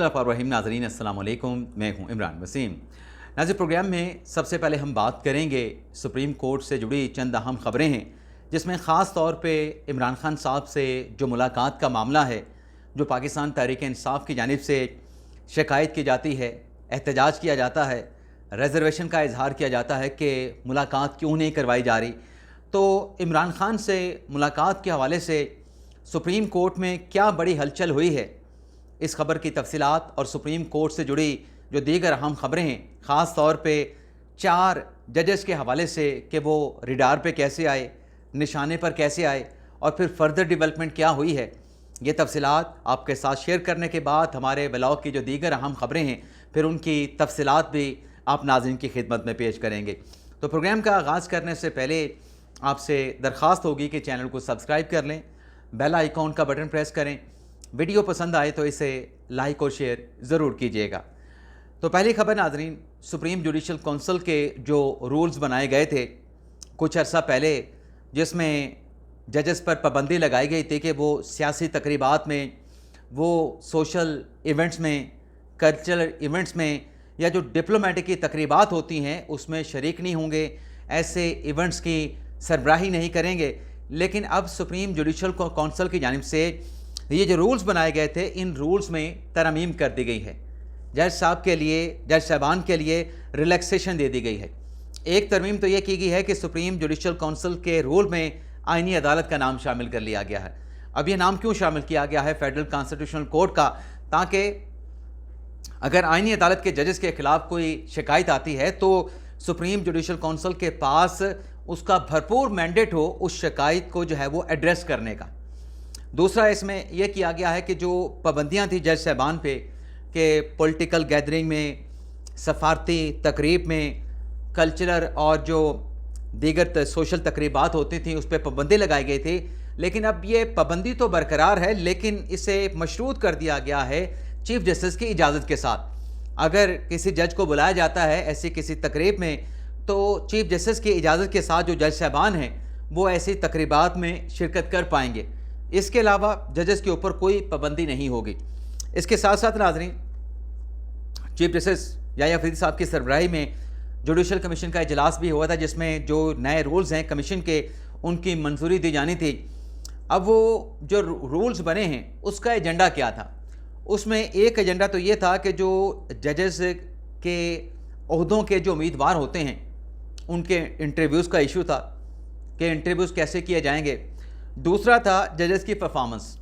रहीम नाज़रीन अस्सलाम वालेकुम, मैं हूं इमरान वसीम। नाज़रीन, प्रोग्राम में सबसे पहले हम बात करेंगे सुप्रीम कोर्ट से जुड़ी चंद अहम ख़बरें हैं, जिसमें ख़ास तौर पे इमरान खान साहब से जो मुलाकात का मामला है, जो पाकिस्तान तहरीक इंसाफ की जानिब से शिकायत की जाती है, एहतजाज किया जाता है, रिजर्वेशन का इजहार किया जाता है कि मुलाकात क्यों नहीं करवाई जा रही। तो इमरान खान से मुलाकात के हवाले से सुप्रीम कोर्ट में क्या बड़ी हलचल हुई है, इस खबर की तफसीलात और सुप्रीम कोर्ट से जुड़ी जो दीगर अहम खबरें हैं, ख़ास तौर पे 4 जजेस के हवाले से कि वो रिडार पे कैसे आए, निशाने पर कैसे आए और फिर फर्दर डेवलपमेंट क्या हुई है, ये तफसीलात आपके साथ शेयर करने के बाद हमारे ब्लॉग की जो दीगर अहम खबरें हैं फिर उनकी तफसीलात भी आप नाज़रीन की खिदमत में पेश करेंगे। तो प्रोग्राम का आगाज़ करने से पहले आपसे दरख्वास्त होगी कि चैनल को सब्सक्राइब कर लें, बेल आइकॉन का बटन प्रेस करें, वीडियो पसंद आए तो इसे लाइक और शेयर ज़रूर कीजिएगा। तो पहली खबर नाज़रीन, सुप्रीम जुडिशल काउंसिल के जो रूल्स बनाए गए थे कुछ अर्सा पहले, जिसमें जजेस पर पाबंदी लगाई गई थी कि वो सियासी तकरीबात में, वो सोशल इवेंट्स में, कल्चरल इवेंट्स में या जो डिप्लोमेटिक की तकरीबात होती हैं उसमें शरीक नहीं होंगे, ऐसे इवेंट्स की सरबराही नहीं करेंगे। लेकिन अब सुप्रीम जुडिशल काउंसिल की जानिब से ये जो रूल्स बनाए गए थे, इन रूल्स में तरमीम कर दी गई है। जज साहब के लिए, जज साहबान के लिए रिलैक्सेशन दे दी गई है। एक तरमीम तो ये की गई है कि सुप्रीम जुडिशल काउंसिल के रूल में आईनी अदालत का नाम शामिल कर लिया गया है। अब ये नाम क्यों शामिल किया गया है फेडरल कॉन्स्टिट्यूशनल कोर्ट का, ताकि अगर आईनी अदालत के जजेस के खिलाफ कोई शिकायत आती है तो सुप्रीम जुडिशल काउंसिल के पास उसका भरपूर मैंडेट हो उस शिकायत को जो है वो एड्रेस करने का। दूसरा, इसमें यह किया गया है कि जो पाबंदियां थी जज साहबान पे कि पॉलिटिकल गैदरिंग में, सफारती तकरीब में, कल्चरल और जो दीगर सोशल तकरीबात होती थी उस पर पाबंदी लगाई गई थी। लेकिन अब ये पाबंदी तो बरकरार है, लेकिन इसे मशरूत कर दिया गया है चीफ जस्टिस की इजाज़त के साथ। अगर किसी जज को बुलाया जाता है ऐसी किसी तकरीब में तो चीफ जस्टिस की इजाज़त के साथ जो जज साहबान हैं वो ऐसी तकरीबात में शिरकत कर पाएंगे। इसके अलावा जजेस के ऊपर कोई पाबंदी नहीं होगी। इसके साथ साथ नाज़रीन, चीफ जस्टिस याह्या अफरीदी साहब की सरबराही में जुडिशल कमीशन का इजलास भी हुआ था, जिसमें जो नए रूल्स हैं कमीशन के उनकी मंजूरी दी जानी थी। अब वो जो रूल्स बने हैं उसका एजेंडा क्या था? उसमें एक एजेंडा तो ये था कि जो जजेस के ओहदों के जो उम्मीदवार होते हैं उनके इंटरव्यूज़ का इशू था कि इंटरव्यूज़ कैसे किए जाएंगे। दूसरा था जजेस की परफॉर्मेंस,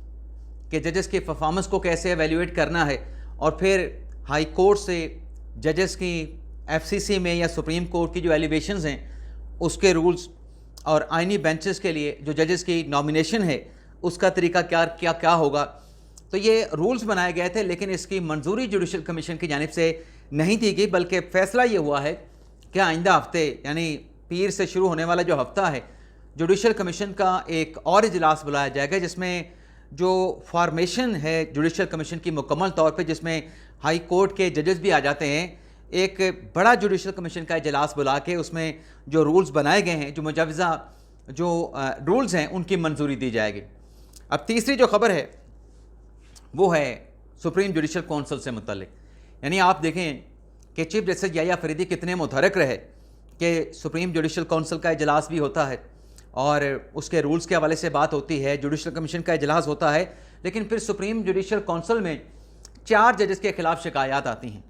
कि जजेस की परफॉर्मेंस को कैसे एवेल्यूएट करना है, और फिर हाई कोर्ट से जजेस की एफसीसी में या सुप्रीम कोर्ट की जो एलिवेशंस हैं उसके रूल्स, और आइनी बेंचेस के लिए जो जजेस की नॉमिनेशन है उसका तरीका क्या क्या क्या होगा। तो ये रूल्स बनाए गए थे, लेकिन इसकी मंजूरी जुडिशल कमीशन की जानिब से नहीं दी गई, बल्कि फ़ैसला ये हुआ है कि आइंदा हफ्ते यानी पीर से शुरू होने वाला जो हफ्ता है जुडिशल कमीशन का एक और इजलास बुलाया जाएगा, जिसमें जो फॉर्मेशन है जुडिशल कमीशन की मुकम्मल तौर पे, जिसमें हाई कोर्ट के जजेस भी आ जाते हैं, एक बड़ा जुडिशल कमीशन का इजलास बुला के उसमें जो रूल्स बनाए गए हैं, जो मुजवज़ा जो रूल्स हैं उनकी मंजूरी दी जाएगी। अब तीसरी जो खबर है वो है सुप्रीम जुडिशल काउंसिल से मुतल्लिक। यानी आप देखें कि चीफ जस्टिस याह्या अफरीदी कितने मुतहरक रहे कि सुप्रीम जुडिशल काउंसिल का इजलास भी होता है और उसके रूल्स के हवाले से बात होती है, जुडिशल कमीशन का इजलास होता है, लेकिन फिर सुप्रीम जुडिशल काउंसिल में 4 जजेस के खिलाफ शिकायत आती हैं।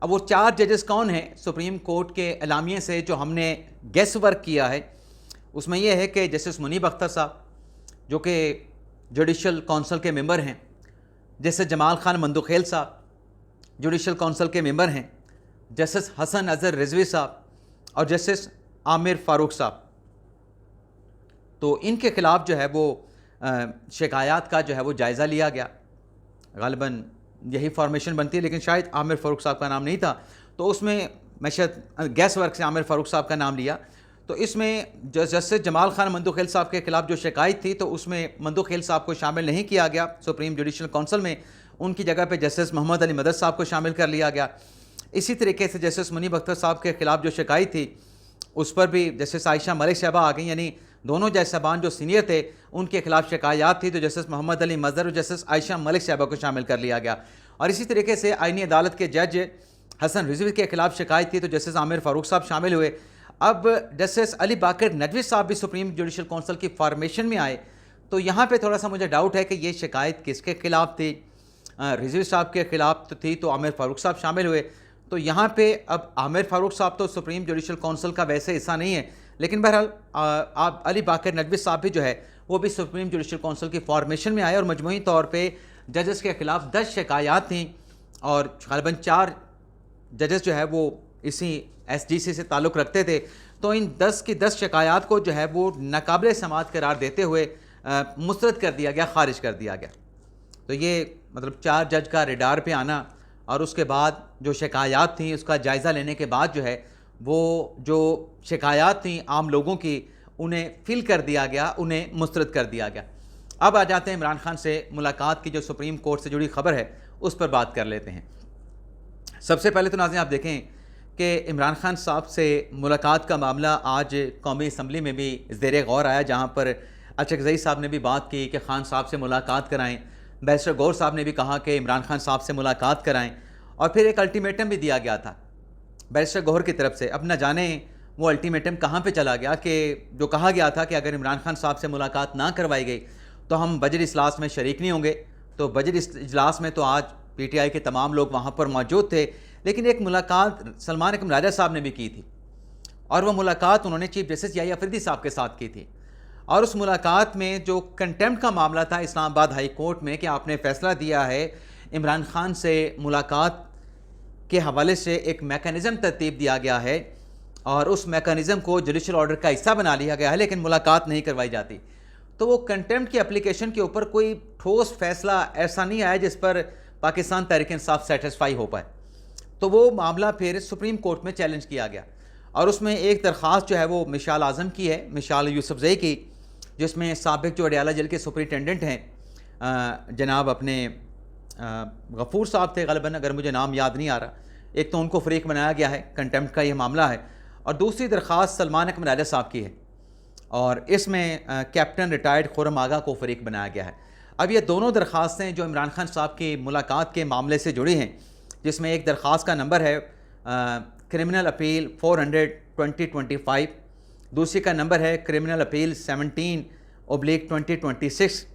अब वो 4 जजेस कौन हैं? सुप्रीम कोर्ट के एलामिये से जो हमने गेस वर्क किया है उसमें यह है कि जस्टिस मुनीब अख्तर साहब जो कि जुडिशल काउंसिल के मेंबर हैं, जस्टिस जमाल खान मंदुखेल साहब जुडिशल काउंसिल के मेंबर हैं, जस्टिस हसन अजहर रिजवी साहब और जस्टिस आमिर फ़ारूक साहब। तो इनके ख़िलाफ़ जो है वो शिकायत का जो है वो जायज़ा लिया गया। ग़ालिबन यही फॉर्मेशन बनती है, लेकिन शायद आमिर फ़ारूक साहब का नाम नहीं था, तो उसमें मैं शायद गैस वर्क से आमिर फ़ारूक साहब का नाम लिया। तो इसमें जस्टिस जमाल खान मंदुखेल साहब के खिलाफ जो शिकायत थी तो उसमें मंदुखेल साहब को शामिल नहीं किया गया सुप्रीम जुडिशल काउंसिल में, उनकी जगह पे जस्टिस मोहम्मद अली मदद साहब को शामिल कर लिया गया। इसी तरीके से जस्टिस मुनीब अख्तर साहब के खिलाफ जो शिकायत थी उस पर भी जस्टिस आयशा मलिक साहबा आ गई, यानी दोनों जज साहबान जो सीनियर थे उनके खिलाफ शिकायत थी, तो जस्टिस मोहम्मद अली मजहर और जस्टिस आयशा मलिक साहबा को शामिल कर लिया गया। और इसी तरीके से आईनी अदालत के जज हसन रिजवी के खिलाफ शिकायत की तो जस्टिस आमिर फारूक साहब शामिल हुए। अब जस्टिस अली बाकर नदवी साहब भी सुप्रीम जुडिशल काउंसिल की फॉर्मेशन में आए। तो यहाँ पे थोड़ा सा मुझे डाउट है कि ये शिकायत किसके खिलाफ थी। रिजवी साहब के खिलाफ तो थी, तो आमिर फारूक साहब शामिल हुए। तो यहाँ पे अब आमिर फारूक साहब तो सुप्रीम जुडिशल काउंसिल का वैसे हिस्सा नहीं है, लेकिन बहरहाल आप अली बाकर नदवी साहब भी जो है वो भी सुप्रीम जुडिशल काउंसिल की फॉर्मेशन में आए और मजमूई तौर पे जजेस के खिलाफ 10 शिकायत थी और ग़ालिबन 4 जजेस जो है वो इसी SGC से ताल्लुक़ रखते थे। तो इन 10 की 10 शिकायत को जो है वो नाकाबिल समाअत करार देते हुए मुस्तरद कर दिया गया, ख़ारिज कर दिया गया। तो ये मतलब 4 जज का रेडार पे आना और उसके बाद जो शिकायत थी उसका जायज़ा लेने के बाद जो है वो जो शिकायत थी आम लोगों की उन्हें फिल कर दिया गया, उन्हें मुस्तरद कर दिया गया। अब आ जाते हैं इमरान खान से मुलाकात की जो सुप्रीम कोर्ट से जुड़ी खबर है उस पर बात कर लेते हैं। सबसे पहले तो नाज़रीन आप देखें कि इमरान खान साहब से मुलाकात का मामला आज कौमी असम्बली में भी ज़ेर गौर आया, जहाँ पर अचकज़ई साहब ने भी बात की कि खान साहब से मुलाकात कराएँ। बैरिस्टर गौर साहब ने भी कहा कि इमरान खान साहब से मुलाकात कराएँ और फिर एक अल्टीमेटम भी दिया गया था बैरिस्टर गौहर की तरफ से। अब न जाने वो अल्टीमेटम कहाँ पे चला गया कि जो कहा गया था कि अगर इमरान खान साहब से मुलाकात ना करवाई गई तो हम बजट इजलास में शरीक नहीं होंगे। तो बजट इजलास में तो आज PTI के तमाम लोग वहाँ पर मौजूद थे, लेकिन एक मुलाकात सलमान अकरम राजा साहब ने भी की थी और वह मुलाकात उन्होंने चीफ जस्टिस याहिया अफरीदी साहब के साथ की थी। और उस मुलाकात में जो कंटेम्प्ट का मामला था इस्लामाबाद हाई कोर्ट में कि आपने फ़ैसला दिया है इमरान खान से मुलाकात के हवाले से एक मेकनिज़म तरतीब दिया गया है और उस मेकनिज़म को जुडिशल ऑर्डर का हिस्सा बना लिया गया है, लेकिन मुलाकात नहीं करवाई जाती। तो वो कंटेम्प्ट की एप्लीकेशन के ऊपर कोई ठोस फैसला ऐसा नहीं आया जिस पर पाकिस्तान तहरीक इंसाफ सेटिस्फाई हो पाए। तो वो मामला फिर सुप्रीम कोर्ट में चैलेंज किया गया और उसमें एक दरख्वास्त जो है वो मिशाल आज़म की है, मिशाल यूसुफजई की, जिसमें साबिक जो अडयाला जेल के सुपरिटेंडेंट हैं जनाब अपने गफूर साहब थे ग़ालिबन, अगर मुझे नाम याद नहीं आ रहा। एक तो उनको फ़रीक बनाया गया है, कंटेम्प्ट का ये मामला है, और दूसरी दरख्वास्त सलमान अकरम राजा साहब की है और इसमें कैप्टन रिटायर्ड खुर्रम आगा को फ़रीक बनाया गया है। अब ये दोनों दरख्वास्तें जो इमरान खान साहब की मुलाकात के मामले से जुड़ी हैं, जिसमें एक दरख्वास्त का नंबर है क्रिमिनल अपील 400/2025, दूसरी का नंबर है क्रिमिनल अपील 17/2026।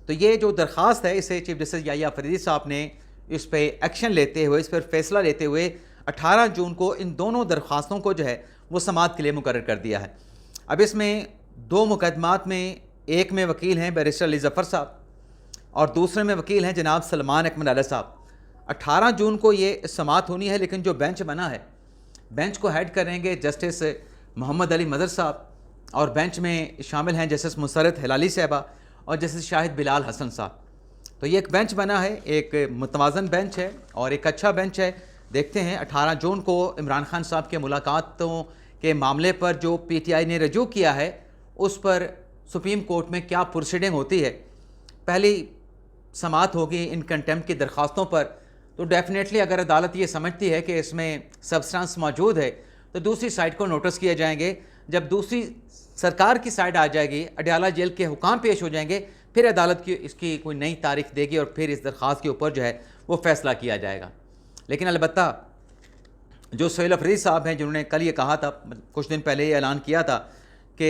तो ये जो दरख्वास्त है इसे चीफ जस्टिस याहिया अफरीदी साहब ने इस पर एक्शन लेते हुए, इस पर फैसला लेते हुए 18 जून को इन दोनों दरख्वास्तों को जो है वो समाअत के लिए मुकर्रर कर दिया है। अब इसमें 2 मुकदमात में एक में वकील हैं बैरिस्टर अली ज़फ़र साहब और दूसरे में वकील हैं जनाब सलमान अकरम राजा साहब। 18 जून को ये समाअत होनी है, लेकिन जो बेंच बना है, बेंच को हेड करेंगे जस्टिस मोहम्मद अली मदर साहब और बेंच में शामिल हैं जस्टिस मुसरत हिलाली साहबा और जस्टिस शाहिद बिलाल हसन साहब। तो ये एक बेंच बना है, एक मुतवाज़न बेंच है और एक अच्छा बेंच है। देखते हैं 18 जून को इमरान खान साहब के मुलाकातों के मामले पर जो PTI ने रजू किया है उस पर सुप्रीम कोर्ट में क्या प्रोसीडिंग होती है। पहली समाअत होगी इन कंटेम्प्ट की दरख्वास्तों पर, तो डेफिनेटली अगर अदालत ये समझती है कि इसमें सब्सटेंस मौजूद है तो दूसरी साइड को नोटिस किए जाएंगे। जब दूसरी सरकार की साइड आ जाएगी, अडयाला जेल के हुकाम पेश हो जाएंगे, फिर अदालत की इसकी कोई नई तारीख देगी और फिर इस दरख्वास्त के ऊपर जो है वो फ़ैसला किया जाएगा। लेकिन अलबत्ता जो सोहेल अफरीदी साहब हैं जिन्होंने कल ये कहा था, कुछ दिन पहले ये ऐलान किया था कि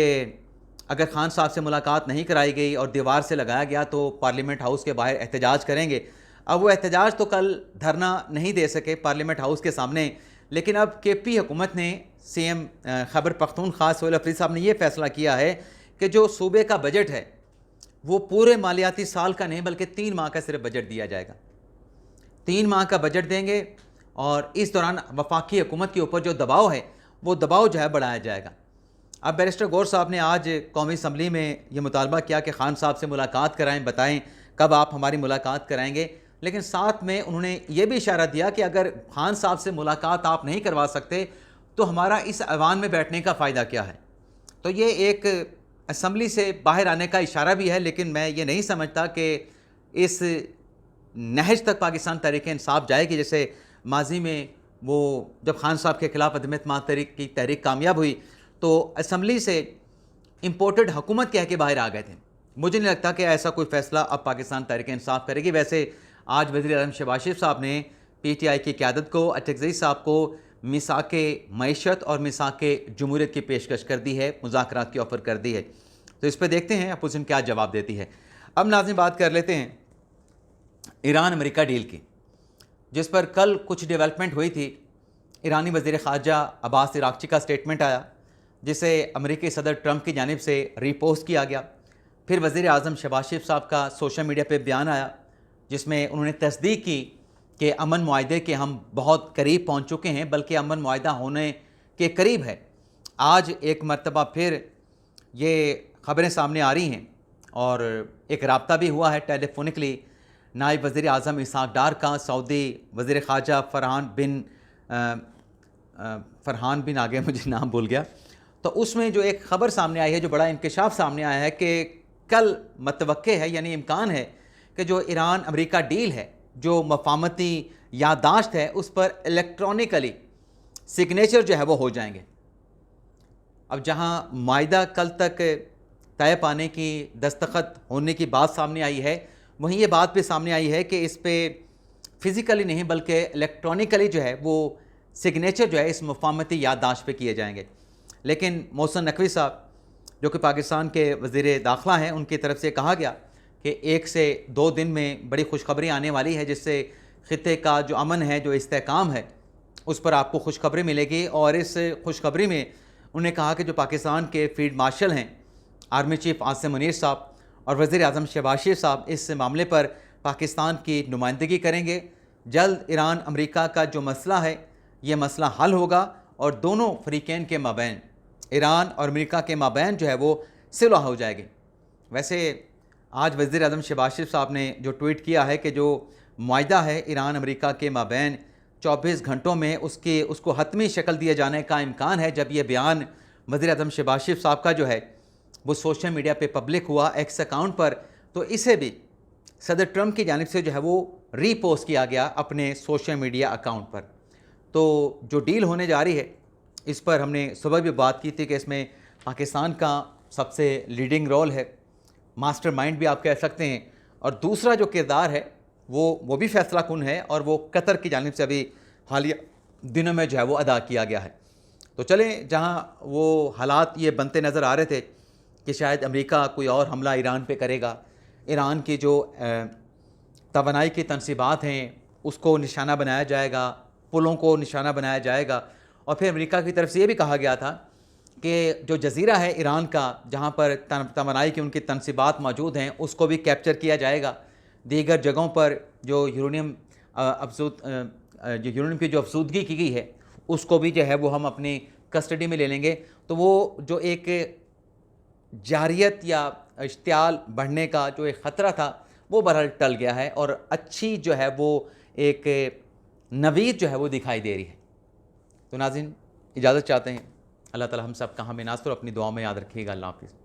अगर खान साहब से मुलाकात नहीं कराई गई और दीवार से लगाया गया तो पार्लियामेंट हाउस के बाहर एहतजाज करेंगे। अब वो एहतजाज तो कल धरना नहीं दे सके पार्लियामेंट हाउस के सामने, लेकिन अब KP हुकूमत ने CM खैबर पख्तूनख्वा सोहेल अफरीदी साहब ने यह फ़ैसला किया है कि जो सूबे का बजट है वो पूरे मालियाती साल का नहीं बल्कि 3 माह का सिर्फ बजट दिया जाएगा। 3 माह का बजट देंगे और इस दौरान वफाकी हुकूमत के ऊपर जो दबाव है वो दबाव जो है बढ़ाया जाएगा। अब बैरिस्टर गौर साहब ने आज कौमी असम्बली में ये मुतालबा किया कि खान साहब से मुलाकात कराएं, बताएं कब आप हमारी मुलाकात कराएंगे, लेकिन साथ में उन्होंने ये भी इशारा दिया कि अगर खान साहब से मुलाकात आप नहीं करवा सकते तो हमारा इस ऐवान में बैठने का फ़ायदा क्या है। तो ये एक असम्बली से बाहर आने का इशारा भी है, लेकिन मैं ये नहीं समझता कि इस नहज तक पाकिस्तान तहरीक इंसाफ जाएगी। जैसे माजी में वो जब खान साहब के ख़िलाफ़ अदम एतमाद की तहरीक कामयाब हुई तो असम्बली से इम्पोर्टेड हुकूमत कह के बाहर आ गए थे। मुझे नहीं लगता कि ऐसा कोई फ़ैसला अब पाकिस्तान तहरीक इंसाफ करेगी। वैसे आज वज़ीर आज़म शहबाज शरीफ साहब ने PTI की क़यादत को, अटकज़ई साहब को मिसाक़े मईशत और मिसाक़े जमहूरियत की पेशकश कर दी है, मुज़ाकरात की ऑफ़र कर दी है। तो इस पर देखते हैं अपोजिशन क्या जवाब देती है। अब नाज़रीन बात कर लेते हैं ईरान अमेरिका डील की, जिस पर कल कुछ डेवलपमेंट हुई थी। ईरानी वज़ीर ख़ारजा अब्बास इराक़ची का स्टेटमेंट आया, जिसे अमेरिकी सदर ट्रंप की जानिब से रीपोस्ट किया गया। फिर वज़ीर आज़म शहबाज शरीफ साहब का सोशल मीडिया पे बयान आया, जिसमें उन्होंने तस्दीक की कि अमन मुआहदे के हम बहुत करीब पहुंच चुके हैं, बल्कि अमन मुआहदा होने के करीब है। आज एक मरतबा फिर ये ख़बरें सामने आ रही हैं और एक रब्ता भी हुआ है टेलीफोनिकली नायब वज़ीर आज़म इसहाक़ डार का सऊदी वज़ीर ख़ारजा फ़रहान बिन आगे मुझे नाम भूल गया। तो उसमें जो एक ख़बर सामने आई है, जो बड़ा इंकशाफ सामने आया है कि कल मतवक्के है, यानी इम्कान है कि जो ईरान अमेरिका डील है, जो मफ़ाहमती याददाश्त है, उस पर इलेक्ट्रॉनिकली सिग्नेचर जो है वो हो जाएंगे। अब जहां मायदा कल तक तय पाने की, दस्तखत होने की बात सामने आई है, वहीं ये बात भी सामने आई है कि इस पे फ़िज़िकली नहीं बल्कि इलेक्ट्रॉनिकली जो है वो सिग्नेचर जो है इस मफ़ाहमती याददाश्त पे किए जाएंगे। लेकिन मोहसिन नकवी साहब जो कि पाकिस्तान के वज़ीर दाखिला हैं, उनकी तरफ से कहा गया कि 1 से 2 दिन में बड़ी खुशखबरी आने वाली है, जिससे ख़ित्ते का जो अमन है, जो इस्तेहकाम है, उस पर आपको खुशखबरी मिलेगी। और इस खुशखबरी में उन्होंने कहा कि जो पाकिस्तान के फील्ड मार्शल हैं, आर्मी चीफ आसिम मुनीर साहब और वज़ीर आज़म शहबाज शरीफ साहब इस मामले पर पाकिस्तान की नुमाइंदगी करेंगे। जल्द ईरान अमेरिका का जो मसला है, ये मसला हल होगा और दोनों फ़रीक़ैन के माबैन, ईरान और अमेरिका के माबैन जो है वो सुलह हो जाएगी। वैसे आज वज़ीर आज़म शहबाज शरीफ साहब ने जो ट्वीट किया है कि जो मुआहदा है ईरान अमेरिका के माबैन 24 घंटों में उसको हतमी शक्ल दिए जाने का इम्कान है। जब ये बयान वज़ीर आज़म शहबाज शरीफ साहब का जो है वो सोशल मीडिया पे पब्लिक हुआ एक्स अकाउंट पर, तो इसे भी सदर ट्रंप की जानिब से जो है वो रीपोस्ट किया गया अपने सोशल मीडिया अकाउंट पर। तो जो डील होने जा रही है, इस पर हमने सुबह भी बात की थी कि इसमें पाकिस्तान का सबसे लीडिंग रोल है, मास्टरमाइंड भी आप कह सकते हैं। और दूसरा जो किरदार है वो भी फैसला कुन है और वो कतर की जानिब से अभी हालिया दिनों में जो है वो अदा किया गया है। तो चलें, जहाँ वो हालात ये बनते नज़र आ रहे थे कि शायद अमेरिका कोई और हमला ईरान पे करेगा, ईरान की जो तवानाई की तनसीबात हैं उसको निशाना बनाया जाएगा, पुलों को निशाना बनाया जाएगा। और फिर अमेरिका की तरफ से ये भी कहा गया था कि जो जजीरा है ईरान का, जहाँ पर तवानाई की उनकी तनसीबात मौजूद हैं, उसको भी कैप्चर किया जाएगा। दीगर जगहों पर जो यूरेनियम की जो अफसूदगी की गई है, उसको भी जो है वो हम अपनी कस्टडी में ले लेंगे। तो वो जो एक जारियत या इश्तियाल बढ़ने का जो एक ख़तरा था, वो बहरहाल टल गया है और अच्छी जो है वो एक नवीद जो है वो दिखाई दे रही है। तो नाज़रीन, इजाज़त चाहते हैं। अल्लाह ताला हम सब का हमें नाज़ और अपनी दुआओं में याद रखिएगा। अल्लाह हाफ़िज़।